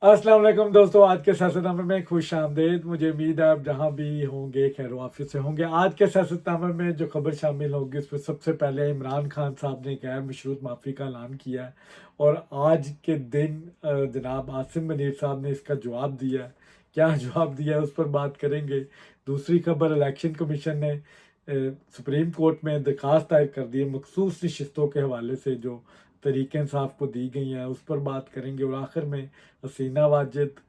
अस्सलाम वालेकुम दोस्तों, आज के सियासतनामे में खुश आमदेद। मुझे उम्मीद है आप जहाँ भी होंगे खैर वाफियत से होंगे। आज के सियासतनामे में जो खबर शामिल होगी उसमें सबसे पहले इमरान खान साहब ने गैर मशरूत माफ़ी का ऐलान किया है और आज के दिन जनाब आसिम मनीर साहब ने इसका जवाब दिया है। क्या जवाब दिया है उस पर बात करेंगे। दूसरी खबर, इलेक्शन कमीशन ने सुप्रीम कोर्ट में दरखास्त दायर कर दी है मखसूस नशिस्तों के हवाले से जो तरीके इंसाफ को दी गई हैं, उस पर बात करेंगे। और आखिर में हसीना वाजिद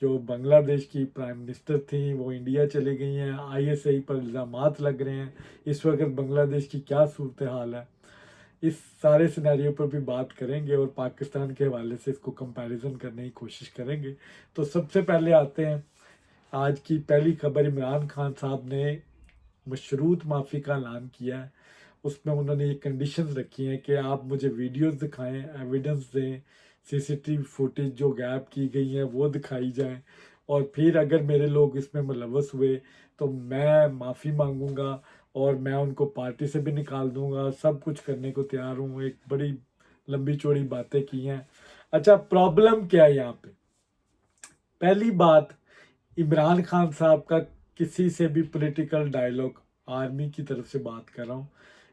जो बांग्लादेश की प्राइम मिनिस्टर थी वो इंडिया चली गई हैं। आईएसआई पर इल्ज़ामात लग रहे हैं। इस वक्त बांग्लादेश की क्या सूरत हाल है, इस सारे सिनेरियो पर भी बात करेंगे और पाकिस्तान के हवाले से इसको कंपैरिजन करने की कोशिश करेंगे। तो सबसे पहले आते हैं आज की पहली खबर। इमरान खान साहब ने मशरूत माफ़ी का ऐलान किया है। उसमें उन्होंने ये कंडीशंस रखी हैं कि आप मुझे वीडियोस दिखाएं, एविडेंस दें, सीसीटीवी फुटेज जो गैप की गई हैं वो दिखाई जाएं, और फिर अगर मेरे लोग इसमें मुलव्वस हुए तो मैं माफ़ी मांगूंगा और मैं उनको पार्टी से भी निकाल दूंगा। सब कुछ करने को तैयार हूँ। एक बड़ी लंबी चौड़ी बातें की हैं। अच्छा, प्रॉब्लम क्या है यहाँ पे? पहली बात, इमरान खान साहब का किसी से भी पॉलिटिकल डायलॉग, आर्मी की तरफ से बात कर रहा हूँ,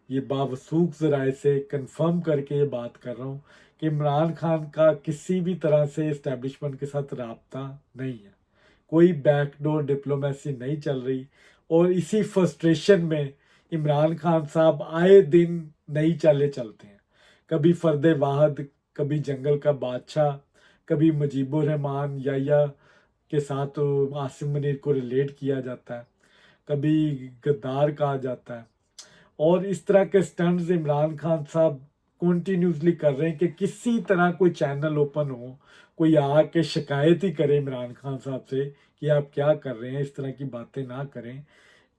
ये बावसूख ज़राए से कंफर्म करके ये बात कर रहा हूँ कि इमरान खान का किसी भी तरह से इस्टेब्लिशमेंट के साथ राब्ता नहीं है। कोई बैकडोर डिप्लोमेसी नहीं चल रही। और इसी फ्रस्ट्रेशन में इमरान खान साहब आए दिन नई चालें चलते हैं। कभी फर्द वाहद, कभी जंगल का बादशाह, कभी मुजीबुर रहमान या के साथ आसिम मनीर को रिलेट किया जाता है, कभी गद्दार कहा जाता है। और इस तरह के स्टंट्स इमरान खान साहब कंटिन्यूसली कर रहे हैं कि किसी तरह कोई चैनल ओपन हो, कोई आके शिकायत ही करे इमरान खान साहब से कि आप क्या कर रहे हैं, इस तरह की बातें ना करें।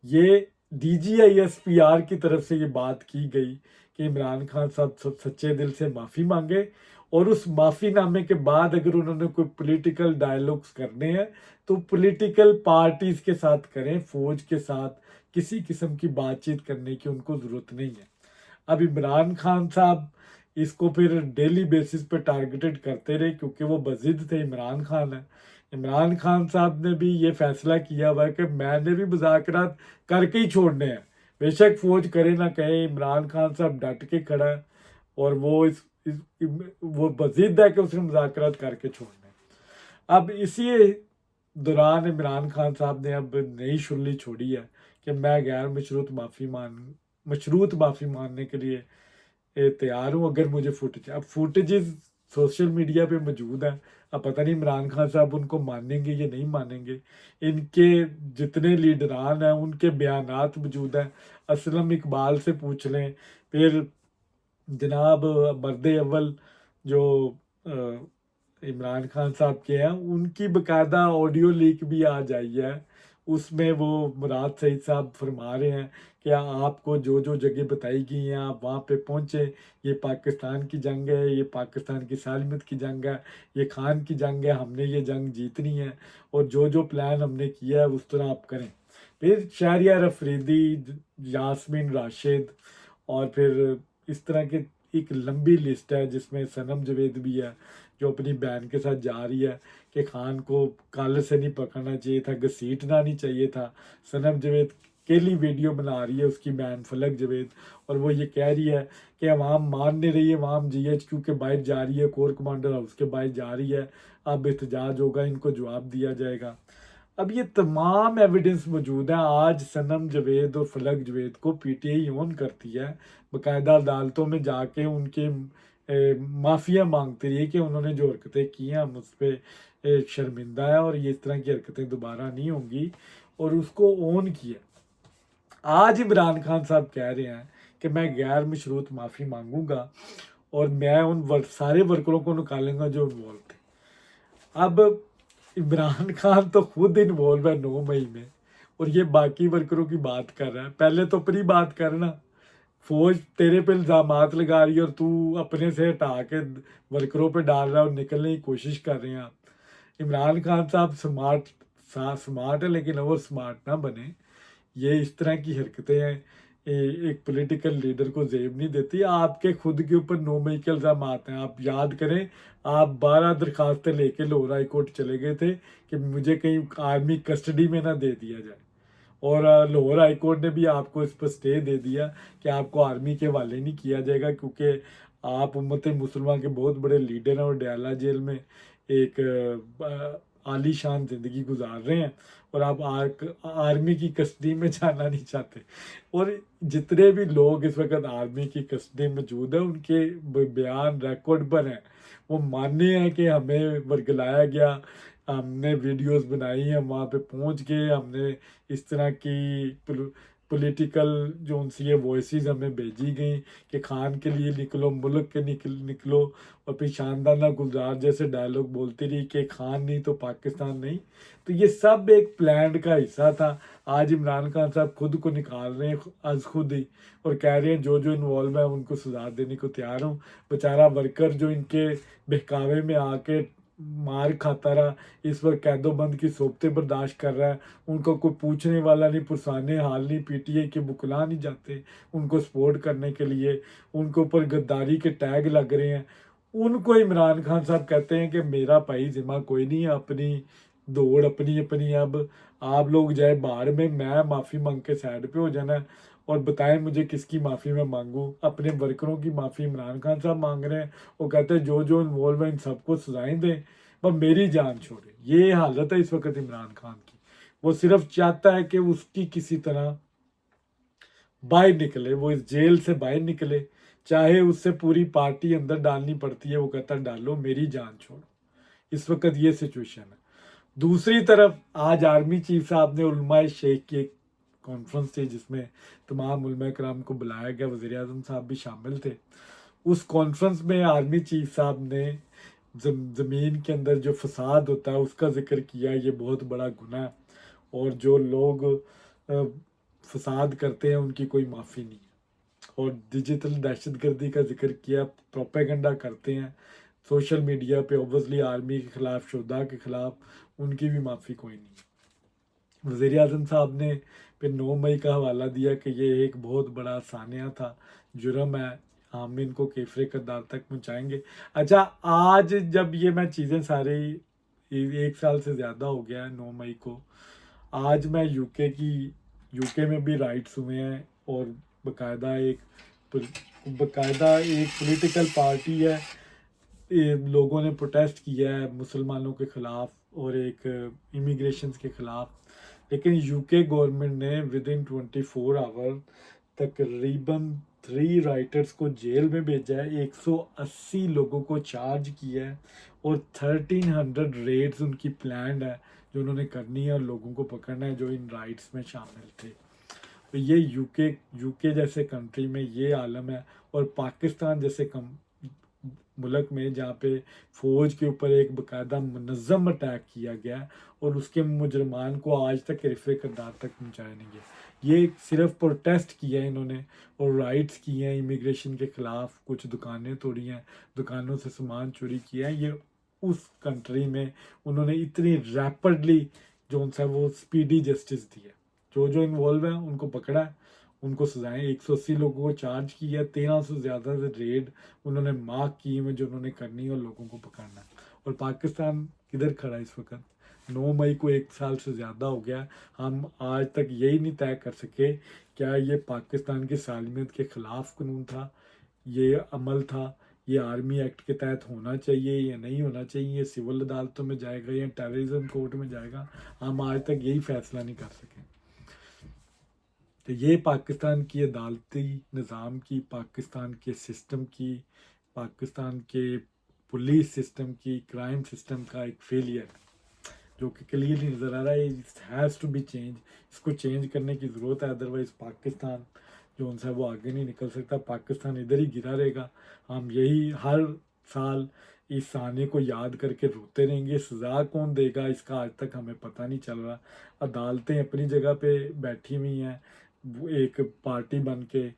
ये DGISPR की तरफ से ये बात की गई कि इमरान खान साहब सच्चे दिल से माफ़ी मांगे और उस माफ़ीनामे के बाद अगर उन्होंने कोई पॉलिटिकल डायलॉग्स करने हैं तो पॉलिटिकल पार्टीज के साथ करें, फौज के साथ किसी किस्म की बातचीत करने की उनको ज़रूरत नहीं है। अब इमरान खान साहब इसको फिर डेली बेसिस पे टारगेटेड करते रहे क्योंकि वो बजिद थे, इमरान खान है। इमरान खान साहब ने भी ये फैसला किया हुआ है कि मैंने भी मुज़ाकरात करके ही छोड़ने हैं, बेशक फौज करे ना कहे। इमरान खान साहब डट के खड़ा है और वो वो बजिद है कि उसने मुज़ाकरात करके छोड़ने हैं। अब इसी दौरान इमरान खान साहब ने अब नई शुरली छोड़ी है कि मैं गैर मशरूत माफ़ी मानने के लिए तैयार हूँ अगर मुझे फुटेज। अब फुटेजेस सोशल मीडिया पे मौजूद है। अब पता नहीं इमरान खान साहब उनको मानेंगे या नहीं मानेंगे। इनके जितने लीडरान हैं उनके बयानात मौजूद हैं। असलम इकबाल से पूछ लें, फिर जनाब मर्द अव्वल जो इमरान खान साहब के हैं उनकी बकायदा ऑडियो लीक भी आ जाई है। उसमें वो मुराद सईद साहब फरमा रहे हैं कि आपको जो जो जगह बताई गई हैं आप वहाँ पे पहुँचे। ये पाकिस्तान की जंग है, ये पाकिस्तान की सालमत की जंग है, ये खान की जंग है, हमने ये जंग जीतनी है और जो जो प्लान हमने किया है उस तरह आप करें। फिर शहरियार अफरीदी, यास्मीन राशिद और फिर इस तरह के एक लंबी लिस्ट है जिसमें सनम जवेद भी है जो अपनी बहन के साथ जा रही है कि खान को कॉलर से नहीं पकड़ना चाहिए था, घसीटना नहीं चाहिए था। सनम जवेद केली वीडियो बना रही है उसकी बहन फलक जवेद, और वो ये कह रही है कि अवाम मान नहीं रही है, अवाम GHQ के बाहर जा रही है, कोर कमांडर हाउस के बाहर जा रही है। अब एहतजाज होगा, इनको जवाब दिया जाएगा। अब ये तमाम एविडेंस मौजूद है। आज सनम जवेद और फलक जवेद को PTI ऑन करती है, बाकायदा अदालतों में जाके उनके माफिया मांगती रही है कि उन्होंने जो हरकतें की हैं हम उस पर शर्मिंदा है और ये इस तरह की हरकतें दोबारा नहीं होंगी, और उसको ऑन किया। आज इमरान खान साहब कह रहे हैं कि मैं गैर मशरूत माफ़ी मांगूंगा और मैं उन सारे वर्करों को निकालूंगा जो इन्वॉल्व थे। अब इमरान खान तो खुद इन्वॉल्व है 9 मई में और ये बाकी वर्करों की बात कर रहा है। पहले तो अपनी बात करना। फौज तेरे पे इल्ज़ामात लगा रही है और तू अपने से हटा के वर्करों पे डाल रहा है और निकलने की कोशिश कर रहे हैं आप। इमरान खान साहब स्मार्ट है लेकिन ओवर स्मार्ट ना बने। ये इस तरह की हरकतें हैं, एक पॉलिटिकल लीडर को जेब नहीं देती। आपके खुद के ऊपर 9 मई के इल्ज़ाम आते हैं। आप याद करें, आप 12 दरखास्तें लेके लाहौर हाई कोर्ट चले गए थे कि मुझे कहीं आर्मी कस्टडी में ना दे दिया जाए, और लाहौर हाई कोर्ट ने भी आपको इस पर स्टे दे दिया कि आपको आर्मी के हवाले नहीं किया जाएगा, क्योंकि आप उम्मत मुसलमान के बहुत बड़े लीडर हैं और डयाला जेल में एक आलीशान ज़िंदगी गुजार रहे हैं, और आप आर्मी की कस्टडी में जाना नहीं चाहते। और जितने भी लोग इस वक्त आर्मी की कस्टडी में मौजूद हैं, उनके बयान रिकॉर्ड पर हैं। वो मानने हैं कि हमें वर्गलाया गया, हमने वीडियोस बनाई, हम वहाँ पे पहुँच गए, हमने इस तरह की पॉलिटिकल जो उनसे ये वॉइसेस हमें भेजी गई कि खान के लिए निकलो, मुल्क के निकलो, और फिर शानदार ना गुलजार जैसे डायलॉग बोलती रही कि खान नहीं तो पाकिस्तान नहीं। तो ये सब एक प्लान का हिस्सा था। आज इमरान खान साहब खुद को निकाल रहे हैं आज खुद ही, और कह रहे हैं जो जो इन्वॉल्व है उनको सजा देने को तैयार हूँ। बेचारा वर्कर जो इनके बहकावे में आके मार खाता रहा, इस वक्त कैदोबंद की सोबतें बर्दाश्त कर रहा है, उनको कोई पूछने वाला नहीं, पुरसाने हाल नहीं, पीटीए के बुकला नहीं जाते उनको सपोर्ट करने के लिए, उनके ऊपर गद्दारी के टैग लग रहे हैं। उनको इमरान खान साहब कहते हैं कि मेरा भाई जिम्मा कोई नहीं है, अपनी दौड़ अपनी अपनी। अब आप लोग जाए बाहर में, मैं माफ़ी मांग के साइड पे हो जाना है, और बताएं मुझे किसकी माफ़ी मैं मांगूं। अपने वर्करों की माफ़ी इमरान खान साहब मांग रहे हैं, वो कहते हैं जो जो इन्वॉल्व है इन सबको सजाएं दें, पर मेरी जान छोड़े। ये हालत है इस वक्त इमरान खान की। वो सिर्फ चाहता है कि उसकी किसी तरह बाहर निकले, वो इस जेल से बाहर निकले, चाहे उससे पूरी पार्टी अंदर डालनी पड़ती है, वो कहता है डालो, मेरी जान छोड़ो। इस वक्त ये सिचुएशन है। दूसरी तरफ आज आर्मी चीफ साहब ने उलमाए शेख की एक कॉन्फ्रेंस थी जिसमें तमाम उलमा कराम को बुलाया गया, वज़ीर आज़म साहब भी शामिल थे। उस कॉन्फ्रेंस में आर्मी चीफ साहब ने ज़मीन के अंदर जो फसाद होता है उसका जिक्र किया, ये बहुत बड़ा गुनाह है, और जो लोग फसाद करते हैं उनकी कोई माफ़ी नहीं है। और डिजिटल दहशतगर्दी का जिक्र किया, प्रोपेगेंडा करते हैं सोशल मीडिया पे, ओबवियसली आर्मी के ख़िलाफ़, शोधा के ख़िलाफ़, उनकी भी माफ़ी कोई नहीं। वज़ीर आज़म साहब ने फिर 9 मई का हवाला दिया कि ये एक बहुत बड़ा सानिया था, जुर्म है, हम इनको केफरे किरदार तक पहुँचाएंगे। अच्छा, आज जब ये मैं चीज़ें सारी, एक साल से ज़्यादा हो गया है 9 मई को, आज मैं यूके में भी राइट्स हुए हैं, और बाकायदा एक पॉलिटिकल पार्टी है, लोगों ने प्रोटेस्ट किया है मुसलमानों के ख़िलाफ़ और एक इमिग्रेशन के ख़िलाफ़। लेकिन यूके गवर्नमेंट ने विद इन 24 आवर तकरीबन 3 राइटर्स को जेल में भेजा है, 180 लोगों को चार्ज किया है, और 1300 रेड्स उनकी प्लान है जो उन्होंने करनी है, और लोगों को पकड़ना है जो इन राइट्स में शामिल थे। तो ये यूके जैसे कंट्री में ये आलम है, और पाकिस्तान जैसे मुल्क में जहाँ पे फ़ौज के ऊपर एक बाकायदा मुनज़्ज़म अटैक किया गया, और उसके मुजरमान को आज तक रिफ़े किरदार तक पहुँचाया नहीं गया। ये सिर्फ प्रोटेस्ट किया है इन्होंने, और राइट्स किए हैं इमिग्रेशन के ख़िलाफ़, कुछ दुकानें तोड़ी हैं, दुकानों से सामान चोरी किया है। ये उस कंट्री में उन्होंने इतनी रैपिडली जो उनसे वो स्पीडी जस्टिस दी है, जो जो इन्वॉल्व हैं उनको पकड़ा है, उनको सजाएं। 180 लोगों को चार्ज किया, 1300 से ज़्यादा से रेड उन्होंने मार्क की हुई जो उन्होंने करनी है, और लोगों को पकड़ना है। और पाकिस्तान किधर खड़ा है इस वक्त? 9 मई को 1 साल से ज़्यादा हो गया, हम आज तक यही नहीं तय कर सके क्या ये पाकिस्तान की सालमियत के ख़िलाफ़ कानून था, ये अमल था, ये आर्मी एक्ट के तहत होना चाहिए या नहीं होना चाहिए, ये सिविल अदालतों में जाएगा या टेररिज्म कोर्ट में जाएगा। हम आज तक यही फैसला नहीं कर सके। तो ये पाकिस्तान की अदालती निज़ाम की, पाकिस्तान के सिस्टम की, पाकिस्तान के पुलिस सिस्टम की, क्राइम सिस्टम का एक फेलियर जो कि क्लियरली नज़र आ रहा है। It has to be change, इसको चेंज करने की ज़रूरत है, अदरवाइज़ पाकिस्तान जो उनसे वो आगे नहीं निकल सकता, पाकिस्तान इधर ही गिरा रहेगा। हम यही हर साल इस साने को याद करके रोते रहेंगे। सज़ा कौन देगा इसका आज तक हमें पता नहीं चल रहा। अदालतें अपनी जगह पे बैठी हुई हैं, एक पार्टी बन के,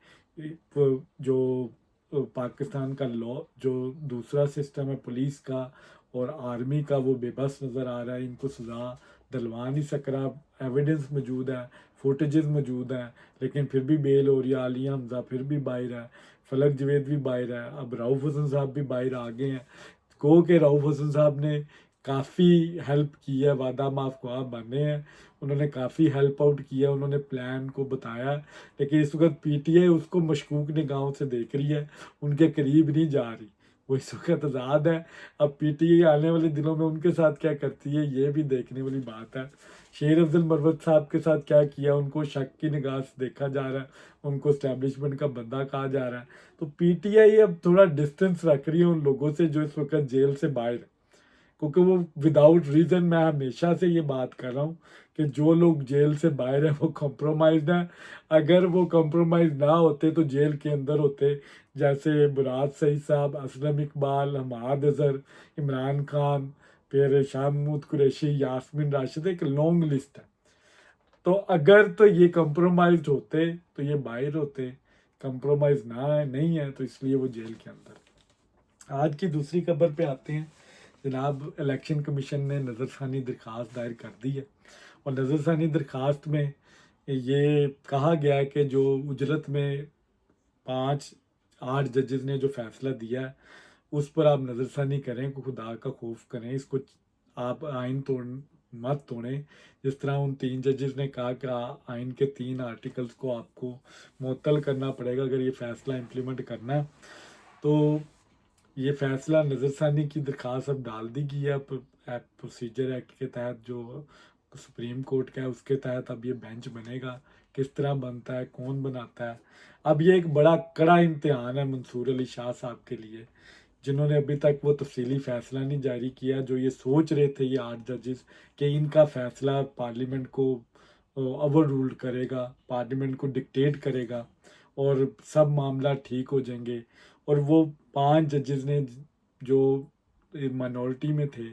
जो पाकिस्तान का लॉ, जो दूसरा सिस्टम है पुलिस का और आर्मी का, वो बेबस नज़र आ रहा है। इनको सज़ा दिलवा नहीं सक रहा, एविडेंस मौजूद है, फुटेजेस मौजूद हैं, लेकिन फिर भी बेल हो रही है। आलिया हमजा फिर भी बाहर है, फलक जवेद भी बाहर है, अब रऊफ़ हसन साहब भी बाहर आ गए हैं। को के रऊफ़ हसन साहब ने काफ़ी हेल्प की है, वादा माफ ख्वाब बने हैं, उन्होंने काफ़ी हेल्प आउट किया, उन्होंने प्लान को बताया, लेकिन इस वक्त पीटीआई उसको मशकूक निगाहों से देख रही है, उनके करीब नहीं जा रही। वो इस वक्त आज़ाद है। अब पीटीआई आने वाले दिनों में उनके साथ क्या करती है, ये भी देखने वाली बात है। शेर अफजल मरवत साहब के साथ क्या किया, उनको शक की निगाह से देखा जा रहा है, उनको इस्टेब्लिशमेंट का बंदा कहा जा रहा है। तो पीटीआई अब थोड़ा डिस्टेंस रख रही है उन लोगों से जो इस वक्त जेल से बाहर है, क्योंकि वो विदाउट रीज़न, मैं हमेशा से ये बात कर रहा हूँ कि जो लोग जेल से बाहर हैं वो कॉम्प्रोमाइज़ हैं। अगर वो कॉम्प्रोमाइज़ ना होते तो जेल के अंदर होते, जैसे बुराद सईद साहब, असलम इकबाल, हमाद अजहर, इमरान खान, फिर शाह महमूद कुरैशी, यास्मीन राशिद, एक लॉन्ग लिस्ट है। तो अगर तो ये कॉम्प्रोमाइज़ होते तो ये बाहर होते, कॉम्प्रोमाइज़ ना नहीं है तो इसलिए वो जेल के अंदर। आज की दूसरी खबर पे आते हैं। जनाब इलेक्शन कमीशन ने नज़रसानी दरख्वास्त दायर कर दी है, और नज़रसानी दरख्वास्त में ये कहा गया है कि जो उजरत में 5-8 जजेस ने जो फैसला दिया है उस पर आप नज़रसानी करें, को खुदा का खौफ करें, इसको आप आइन मत तोड़ें। जिस तरह उन 3 जजेस ने कहा कि आइन के 3 आर्टिकल्स को आपको मुअत्तल करना पड़ेगा अगर ये फ़ैसला इम्प्लीमेंट करना है। तो ये फैसला नज़रसानी की दरख्वास्त अब डाल दी गई है प्रोसीजर एक्ट के तहत, जो सुप्रीम कोर्ट का है उसके तहत अब ये बेंच बनेगा। किस तरह बनता है, कौन बनाता है, अब ये एक बड़ा कड़ा इम्तिहान है मंसूर अली शाह साहब के लिए, जिन्होंने अभी तक वो तफसीली फ़ैसला नहीं जारी किया। जो ये सोच रहे थे ये 8 जजेस कि इनका फ़ैसला पार्लियामेंट को ओवर रूल्ड करेगा, पार्लियामेंट को डिक्टेट करेगा और सब मामला ठीक हो जाएंगे, और वो 5 जजेस ने जो माइनॉरिटी में थे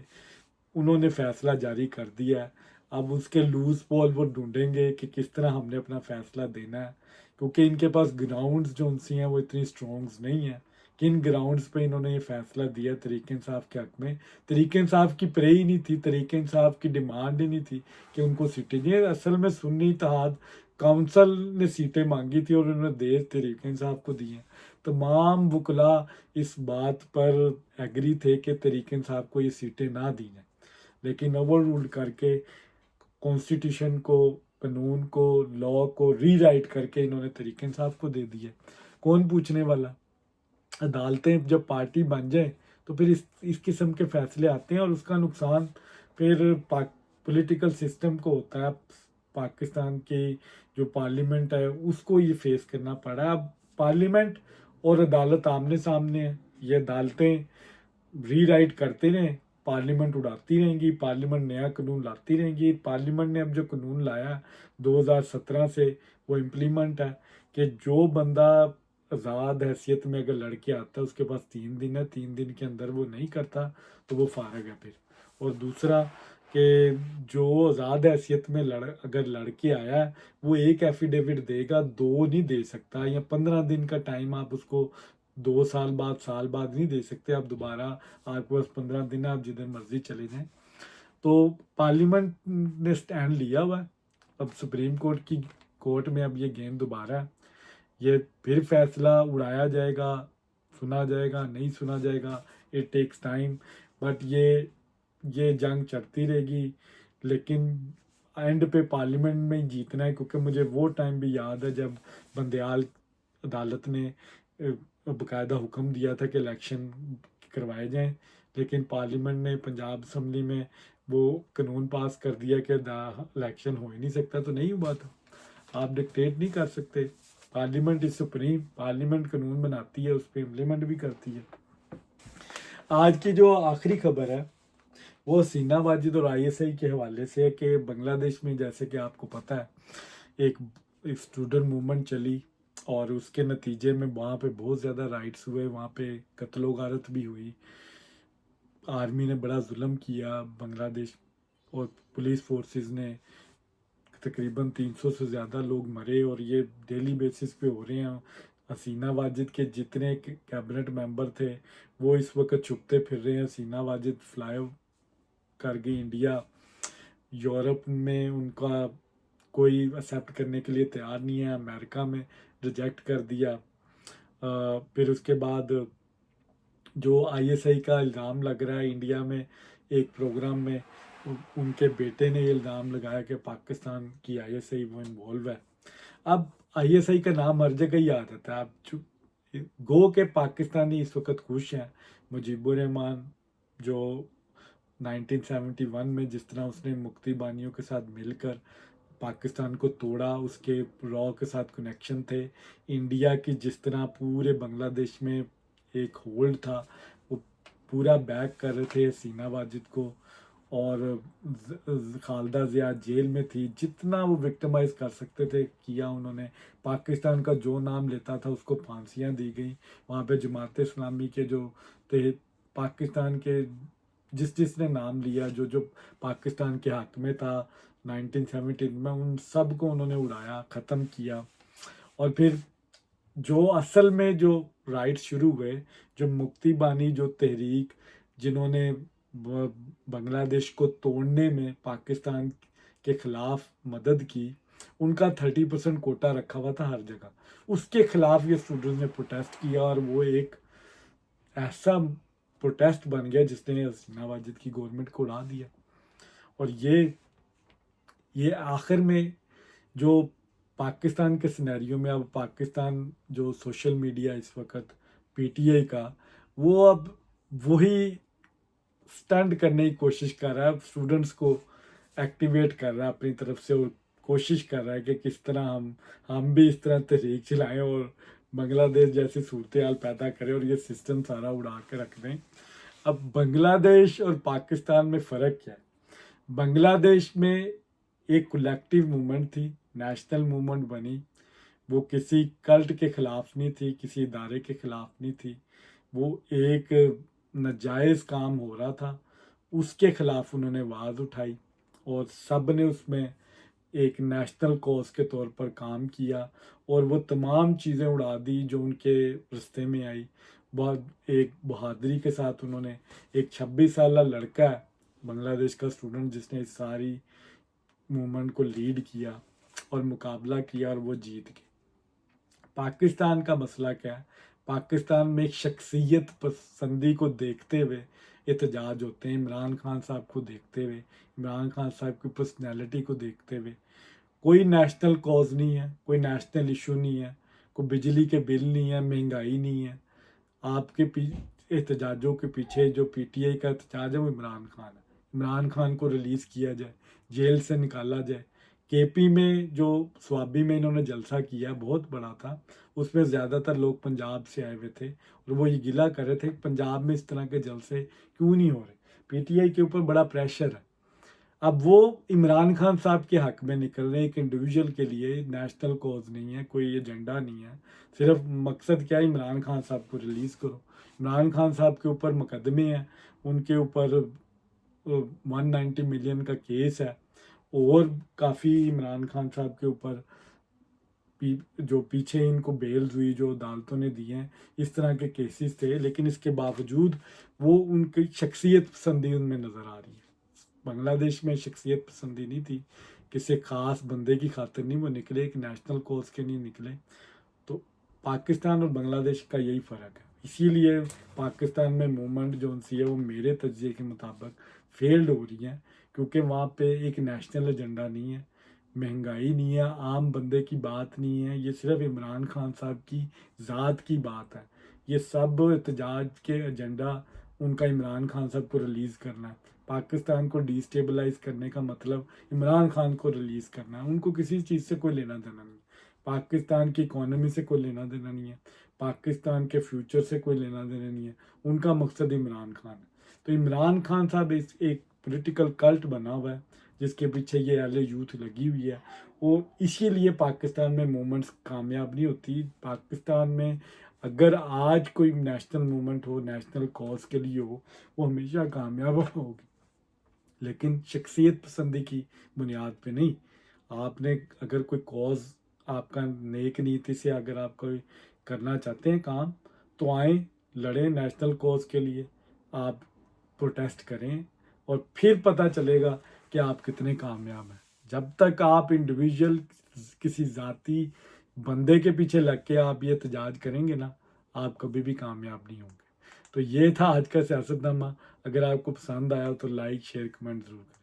उन्होंने फ़ैसला जारी कर दिया है। अब उसके लूज़ पोल वो ढूंढेंगे कि किस तरह हमने अपना फ़ैसला देना है, क्योंकि इनके पास ग्राउंड्स जो उनसी हैं वो इतनी स्ट्रॉन्ग्स नहीं है। किन ग्राउंड्स पे इन्होंने ये फ़ैसला दिया तरीक इंसाफ के हक़ में। तरीक इंसाफ की प्रे ही नहीं थी, तरीक इंसाफ की डिमांड ही नहीं थी कि उनको सीटें, ये असल में सुन्नी इत्तेहाद काउंसिल ने सीटें मांगी थी और उन्होंने दे तरीक इंसाफ को दी हैं। तमाम वकला इस बात पर एग्री थे कि तरीक इंसाफ को ये सीटें ना दी जाएँ, लेकिन ओवर रूल करके कॉन्स्टिट्यूशन को, कानून को, लॉ को रीराइट करके इन्होंने तरीके इंसाफ को दे दिए। कौन पूछने वाला। अदालतें जब पार्टी बन जाए तो फिर इस किस्म के फैसले आते हैं और उसका नुकसान फिर पॉलिटिकल सिस्टम को होता है। पाकिस्तान की जो पार्लियामेंट है उसको ये फेस करना पड़ा है। अब पार्लियामेंट और अदालत आमने सामने है, ये अदालतें रीराइट करते रहें, पार्लियामेंट उड़ाती रहेंगी, पार्लियामेंट नया कानून लाती रहेंगी। पार्लियामेंट ने अब जो कानून लाया 2017 से वो इम्प्लीमेंट है कि जो बंदा आज़ाद हैसियत में अगर लड़के आता है उसके पास 3 दिन है, 3 दिन के अंदर वो नहीं करता तो वो फारग है फिर। और दूसरा कि जो आज़ाद हैसियत में अगर लड़के आया है वो एक एफिडेविट देगा, 2 नहीं दे सकता, या 15 दिन का टाइम आप उसको 2 साल बाद, साल बाद नहीं दे सकते। आप दोबारा, आपके पास 15 दिन है, आप जिधर मर्जी चले जाएं। तो पार्लियामेंट ने स्टैंड लिया हुआ है। अब सुप्रीम कोर्ट की कोर्ट में अब ये गेम दोबारा है, ये फिर फैसला उड़ाया जाएगा, सुना जाएगा, नहीं सुना जाएगा, इट टेक्स टाइम। बट ये जंग चलती रहेगी, लेकिन एंड पे पार्लियामेंट में जीतना है, क्योंकि मुझे वो टाइम भी याद है जब बंदयाल अदालत ने बाकायदा हुक्म दिया था कि इलेक्शन करवाए जाएं, लेकिन पार्लियामेंट ने पंजाब असम्बली में वो कानून पास कर दिया कि इलेक्शन हो ही नहीं सकता, तो नहीं हुआ था। आप डिक्टेट नहीं कर सकते, पार्लियामेंट इज सुप्रीम, पार्लियामेंट कानून बनाती है, उस पर इम्प्लीमेंट भी करती है। आज की जो आखिरी खबर है वो हसीना वाजिद और ISI के हवाले से है कि बांग्लादेश में, जैसे कि आपको पता है, एक स्टूडेंट मूवमेंट चली और उसके नतीजे में वहाँ पे बहुत ज़्यादा राइट्स हुए, वहाँ पे कत्लो गारत भी हुई, आर्मी ने बड़ा जुल्म किया बांग्लादेश, और पुलिस फोर्सेस ने तकरीबन 300 से ज़्यादा लोग मरे, और ये डेली बेसिस पे हो रहे हैं। हसीना वाजिद के जितने कैबिनेट मेंबर थे वो इस वक्त छुपते फिर रहे हैं। हसीना वाजिद फ्लाई कर गई इंडिया, यूरोप में उनका कोई एक्सेप्ट करने के लिए तैयार नहीं है, अमेरिका में रिजेक्ट कर दिया। फिर उसके बाद जो आईएसआई का इल्ज़ाम लग रहा है इंडिया में, एक प्रोग्राम में उनके बेटे ने ये इल्ज़ाम लगाया कि पाकिस्तान की आईएसआई वो इन्वॉल्व है। अब आईएसआई का नाम हर जगह ही आ जाता है। अब गो के पाकिस्तानी इस वक्त खुश हैं। मुजीबुर रहमान जो 1971 में जिस तरह उसने मुक्ति बानियों के साथ मिलकर पाकिस्तान को तोड़ा, उसके रॉ के साथ कनेक्शन थे। इंडिया की जिस तरह पूरे बांग्लादेश में एक होल्ड था, वो पूरा बैक कर रहे थे हसीना वाजिद को, और खालदा जिया जेल में थी, जितना वो विक्टिमाइज कर सकते थे किया उन्होंने। पाकिस्तान का जो नाम लेता था उसको फांसियाँ दी गई। वहाँ पे जमात इस्लामी के जो थे, पाकिस्तान के जिसने नाम लिया, जो पाकिस्तान के हक में था 1917 में, उन सब को उन्होंने उड़ाया, ख़त्म किया। और फिर जो असल में जो राइट शुरू हुए, जो मुक्ति बानी, जो तहरीक जिन्होंने बांग्लादेश को तोड़ने में पाकिस्तान के ख़िलाफ़ मदद की, उनका 30% कोटा रखा हुआ था हर जगह। उसके ख़िलाफ़ ये स्टूडेंट्स ने प्रोटेस्ट किया, और वो एक ऐसा प्रोटेस्ट बन गया जिसने हसीना वाजिद की गवर्नमेंट को उड़ा दिया। और ये आखिर में जो पाकिस्तान के सिनेरियो में, अब पाकिस्तान जो सोशल मीडिया इस वक्त पीटीआई का, वो अब वही स्टंट करने की कोशिश कर रहा है, स्टूडेंट्स को एक्टिवेट कर रहा है अपनी तरफ से, और कोशिश कर रहा है कि किस तरह हम भी इस तरह तहरीक चलाएं और बांग्लादेश जैसी सूरत हाल पैदा करें और ये सिस्टम सारा उड़ा के रख दें। अब बांग्लादेश और पाकिस्तान में फ़र्क क्या है? बांग्लादेश में एक कलेक्टिव मूवमेंट थी, नेशनल मूवमेंट बनी। वो किसी कल्ट के ख़िलाफ़ नहीं थी, किसी इदारे के ख़िलाफ़ नहीं थी। वो एक नाजायज़ काम हो रहा था, उसके ख़िलाफ़ उन्होंने आवाज़ उठाई, और सब ने उसमें एक नेशनल कॉज के तौर पर काम किया, और वो तमाम चीज़ें उड़ा दी जो उनके रास्ते में आई। बहुत एक बहादुरी के साथ उन्होंने, एक 26 साल लड़का है बांग्लादेश का स्टूडेंट जिसने इस सारी मूवमेंट को लीड किया और मुकाबला किया, और वो जीत गए। पाकिस्तान का मसला क्या है? पाकिस्तान में एक शख्सियत पसंदी को देखते हुए एहतजाज होते हैं, इमरान खान साहब को देखते हुए, इमरान खान साहब की पर्सनैलिटी को देखते हुए। कोई नेशनल कॉज नहीं है, कोई नेशनल इशू नहीं है, कोई बिजली के बिल नहीं है, महंगाई नहीं है। आपके एहतजाजों के पीछे जो पीटीआई का एहतजाज है वो इमरान खान है। इमरान खान को रिलीज़ किया जाए, जेल से निकाला जाए। केपी में जो स्वाबी में इन्होंने जलसा किया बहुत बड़ा था, उसमें ज़्यादातर लोग पंजाब से आए हुए थे, और वो ये गिला कर रहे थे कि पंजाब में इस तरह के जलसे क्यों नहीं हो रहे। पीटीआई के ऊपर बड़ा प्रेशर है। अब वो इमरान खान साहब के हक में निकल रहे हैं, एक इंडिविजुअल के लिए, नेशनल कॉज नहीं है, कोई एजेंडा नहीं है। सिर्फ मकसद क्या है? इमरान खान साहब को रिलीज़ करो। इमरान खान साहब के ऊपर मुकदमे हैं, उनके ऊपर 190 मिलियन का केस है, और काफ़ी इमरान खान साहब के ऊपर जो पीछे इनको बेल्स हुई जो अदालतों ने दी हैं, इस तरह के केसेस थे। लेकिन इसके बावजूद वो उनकी शख्सियत पसंदी उनमें नज़र आ रही है। बांग्लादेश में शख्सियत पसंदी नहीं थी, किसी ख़ास बंदे की खातिर नहीं वो निकले, एक नेशनल कॉज के नहीं निकले। तो पाकिस्तान और बांग्लादेश का यही फ़र्क है। इसीलिए पाकिस्तान में मूवमेंट जो सी है वो मेरे तजिए के मुताबिक फेल्ड हो रही है, क्योंकि वहाँ पे एक नेशनल एजेंडा नहीं है, महंगाई नहीं है, आम बंदे की बात नहीं है, ये सिर्फ इमरान खान साहब की ज़ात की बात है। ये सब एहतजाज के एजेंडा उनका इमरान खान साहब को रिलीज़ करना है। पाकिस्तान को डिस्टेबलाइज करने का मतलब इमरान खान को रिलीज़ करना है। उनको किसी चीज़ से कोई लेना देना नहीं, पाकिस्तान की इकोनॉमी से कोई लेना देना नहीं है, पाकिस्तान के फ्यूचर से कोई लेना देना नहीं है। उनका मकसद इमरान खान है। तो इमरान खान साहब इस एक पॉलिटिकल कल्ट बना हुआ है जिसके पीछे ये एल यूथ लगी हुई है, और इसीलिए पाकिस्तान में मूवमेंट्स कामयाब नहीं होती। पाकिस्तान में अगर आज कोई नेशनल मूवमेंट हो, नेशनल कॉज के लिए हो, वो हमेशा कामयाब होगी, लेकिन शख्सियत पसंदी की बुनियाद पे नहीं। आपने अगर कोई कॉज आपका नेक नीति से अगर आप कोई करना चाहते हैं काम, तो आए, लड़ें नेशनल कॉज के लिए, आप प्रोटेस्ट करें, और फिर पता चलेगा कि आप कितने कामयाब हैं। जब तक आप इंडिविजुअल किसी ज़ाती बंदे के पीछे लग के आप ये एहतजाज करेंगे ना, आप कभी भी कामयाब नहीं होंगे। तो ये था आज का सियासतनामा। अगर आपको पसंद आया तो लाइक शेयर कमेंट ज़रूर करें।